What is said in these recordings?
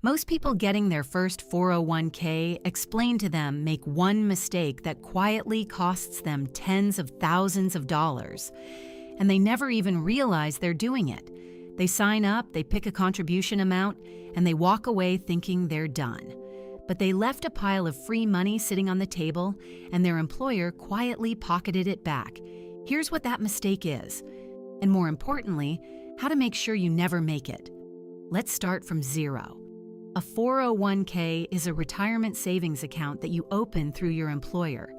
Most people getting their first 401k explain to them make one mistake that quietly costs them tens of thousands of dollars, and they never even realize they're doing it. They sign up, they pick a contribution amount, and they walk away thinking they're done. But they left a pile of free money sitting on the table, and their employer quietly pocketed it back. Here's what that mistake is, and more importantly, how to make sure you never make it. Let's start from zero. A 401k is a retirement savings account that you open through your employer.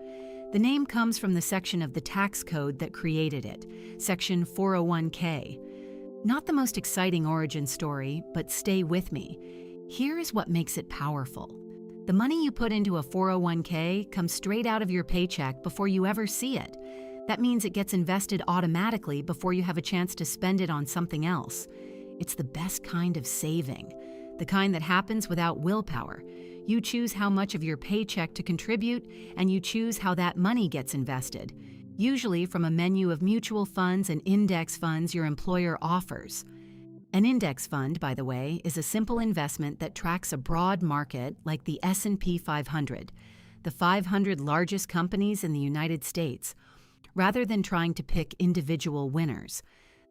The name comes from the section of the tax code that created it, Section 401k. Not the most exciting origin story, but stay with me. Here is what makes it powerful. The money you put into a 401k comes straight out of your paycheck before you ever see it. That means it gets invested automatically before you have a chance to spend it on something else. It's the best kind of saving, the kind that happens without willpower. You choose how much of your paycheck to contribute, and you choose how that money gets invested, usually from a menu of mutual funds and index funds your employer offers. An index fund, by the way, is a simple investment that tracks a broad market like the S&P 500, the 500 largest companies in the United States, rather than trying to pick individual winners.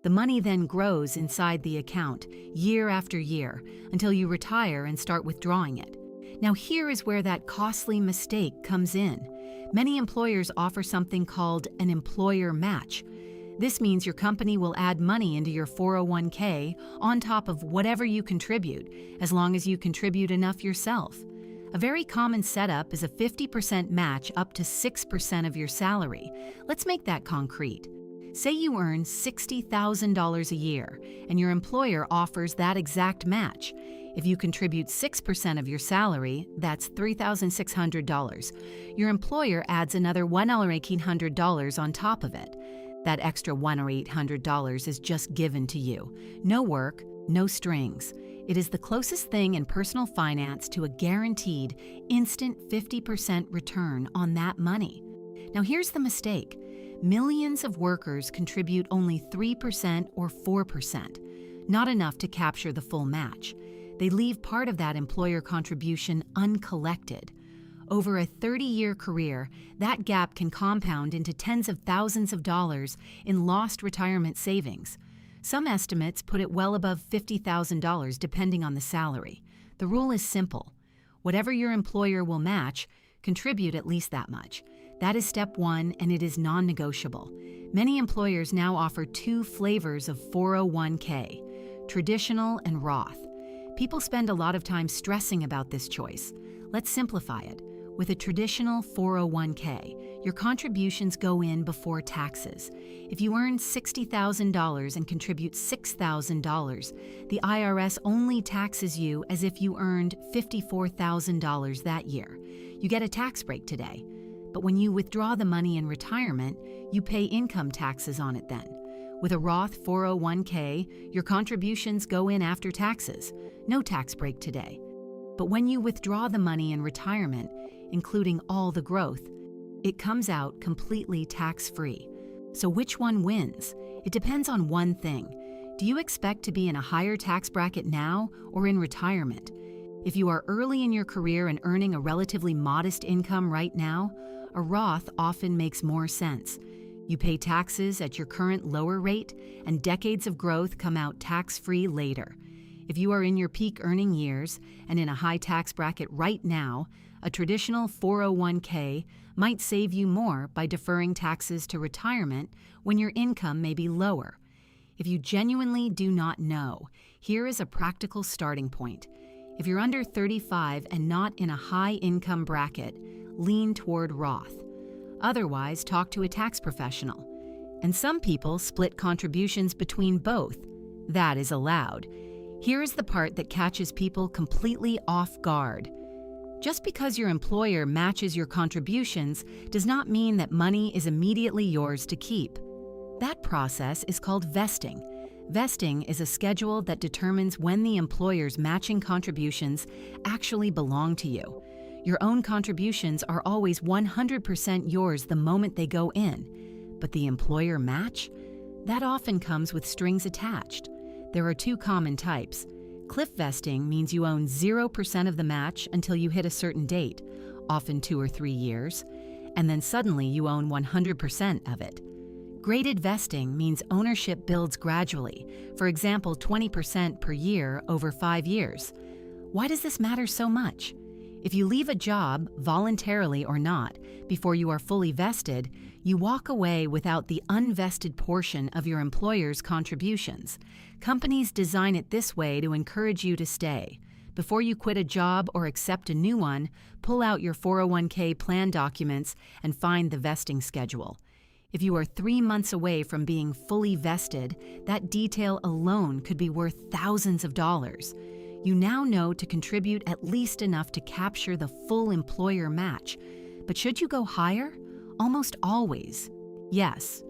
The money then grows inside the account year after year until you retire and start withdrawing it. Now here is where that costly mistake comes in. Many employers offer something called an employer match. This means your company will add money into your 401k on top of whatever you contribute, as long as you contribute enough yourself. A very common setup is a 50% match up to 6% of your salary. Let's make that concrete. Say you earn $60,000 a year, and your employer offers that exact match. If you contribute 6% of your salary, that's $3,600. Your employer adds another $1,800 on top of it. That extra $1,800 is just given to you. No work, no strings. It is the closest thing in personal finance to a guaranteed, instant 50% return on that money. Now here's the mistake. Millions of workers contribute only 3% or 4%, not enough to capture the full match. They leave part of that employer contribution uncollected. Over a 30-year career, that gap can compound into tens of thousands of dollars in lost retirement savings. Some estimates put it well above $50,000 depending on the salary. The rule is simple. Whatever your employer will match, contribute at least that much. That is step one, and it is non-negotiable. Many employers now offer two flavors of 401k, traditional and Roth. People spend a lot of time stressing about this choice. Let's simplify it. With a traditional 401k, your contributions go in before taxes. If you earn $60,000 and contribute $6,000, the IRS only taxes you as if you earned $54,000 that year. You get a tax break today. But when you withdraw the money in retirement, you pay income taxes on it then. With a Roth 401k, your contributions go in after taxes. No tax break today. But when you withdraw the money in retirement, including all the growth, it comes out completely tax-free. So which one wins? It depends on one thing. Do you expect to be in a higher tax bracket now or in retirement? If you are early in your career and earning a relatively modest income right now, a Roth often makes more sense. You pay taxes at your current lower rate, and decades of growth come out tax-free later. If you are in your peak earning years and in a high tax bracket right now, a traditional 401k might save you more by deferring taxes to retirement when your income may be lower. If you genuinely do not know, here is a practical starting point. If you're under 35 and not in a high income bracket, lean toward Roth. Otherwise, talk to a tax professional. And some people split contributions between both. That is allowed. Here is the part that catches people completely off guard. Just because your employer matches your contributions does not mean that money is immediately yours to keep. That process is called vesting. Vesting is a schedule that determines when the employer's matching contributions actually belong to you. Your own contributions are always 100% yours the moment they go in, but the employer match? That often comes with strings attached. There are two common types: Cliff vesting means you own 0% of the match until you hit a certain date, often 2 or 3 years, and then suddenly you own 100% of it. Graded vesting means ownership builds gradually, for example 20% per year over 5 years. Why does this matter so much? If you leave a job, voluntarily or not, before you are fully vested, you walk away without the unvested portion of your employer's contributions. Companies design it this way to encourage you to stay. Before you quit a job or accept a new one, pull out your 401k plan documents and find the vesting schedule. If you are 3 months away from being fully vested, that detail alone could be worth thousands of dollars. You now know to contribute at least enough to capture the full employer match. But should you go higher? Almost always. Yes,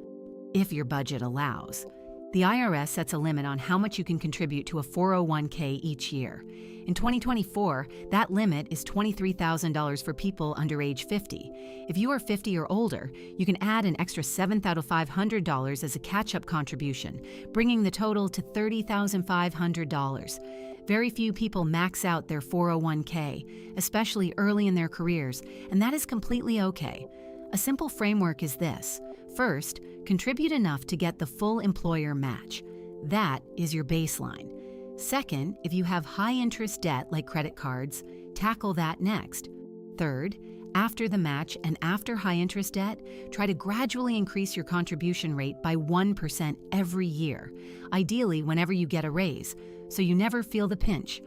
if your budget allows. The IRS sets a limit on how much you can contribute to a 401k each year. In 2024, that limit is $23,000 for people under age 50. If you are 50 or older, you can add an extra $7,500 as a catch-up contribution, bringing the total to $30,500. Very few people max out their 401k, especially early in their careers, and that is completely okay. A simple framework is this. First, contribute enough to get the full employer match. That is your baseline. Second, if you have high-interest debt like credit cards, tackle that next. Third, after the match and after high-interest debt, try to gradually increase your contribution rate by 1% every year, ideally whenever you get a raise, so you never feel the pinch.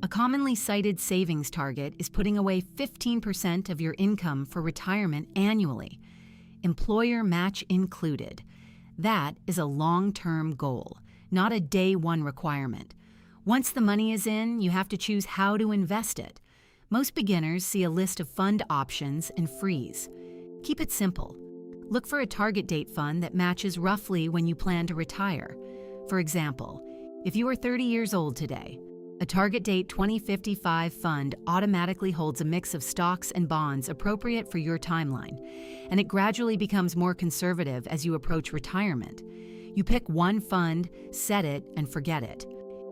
A commonly cited savings target is putting away 15% of your income for retirement annually, employer match included. That is a long-term goal, not a day-one requirement. Once the money is in, you have to choose how to invest it. Most beginners see a list of fund options and freeze. Keep it simple. Look for a target date fund that matches roughly when you plan to retire. For example, if you are 30 years old today, a target date 2055 fund automatically holds a mix of stocks and bonds appropriate for your timeline, and it gradually becomes more conservative as you approach retirement. You pick one fund, set it, and forget it.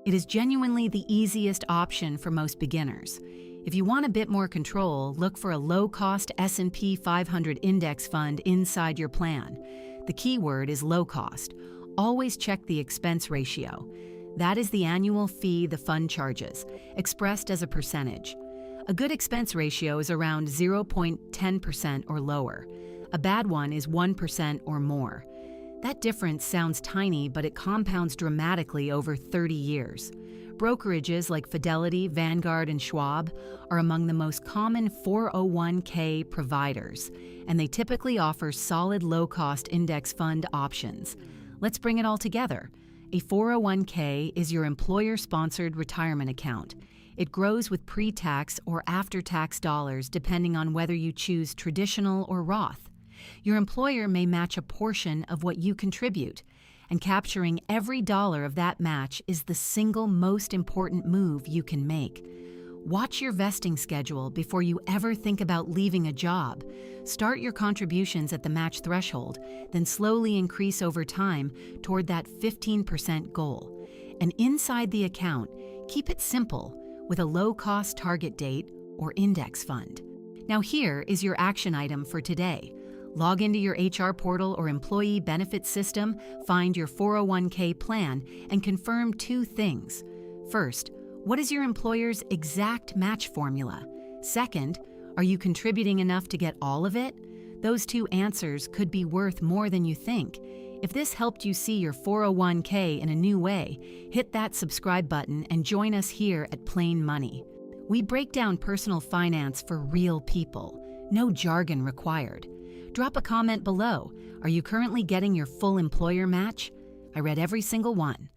It is genuinely the easiest option for most beginners. If you want a bit more control, look for a low-cost S&P 500 index fund inside your plan. The key word is low cost. Always check the expense ratio. That is the annual fee the fund charges, expressed as a percentage. A good expense ratio is around 0.10% or lower. A bad one is 1% or more. That difference sounds tiny, but it compounds dramatically over 30 years. Brokerages like Fidelity, Vanguard, and Schwab are among the most common 401k providers, and they typically offer solid low-cost index fund options. Let's bring it all together. A 401k is your employer-sponsored retirement account. It grows with pre-tax or after-tax dollars depending on whether you choose traditional or Roth. Your employer may match a portion of what you contribute, and capturing every dollar of that match is the single most important move you can make. Watch your vesting schedule before you ever think about leaving a job. Start your contributions at the match threshold, then slowly increase over time toward that 15% goal. And inside the account, keep it simple with a low-cost target date or index fund. Now here is your action item for today. Log into your HR portal or employee benefits system, find your 401k plan, and confirm 2 things. First, what is your employer's exact match formula? Second, are you contributing enough to get all of it? Those 2 answers could be worth more than you think. If this helped you see your 401k in a new way, hit that subscribe button and join us here at Plain Money. We break down personal finance for real people. No jargon required. Drop a comment below. Are you currently getting your full employer match? I read every single one.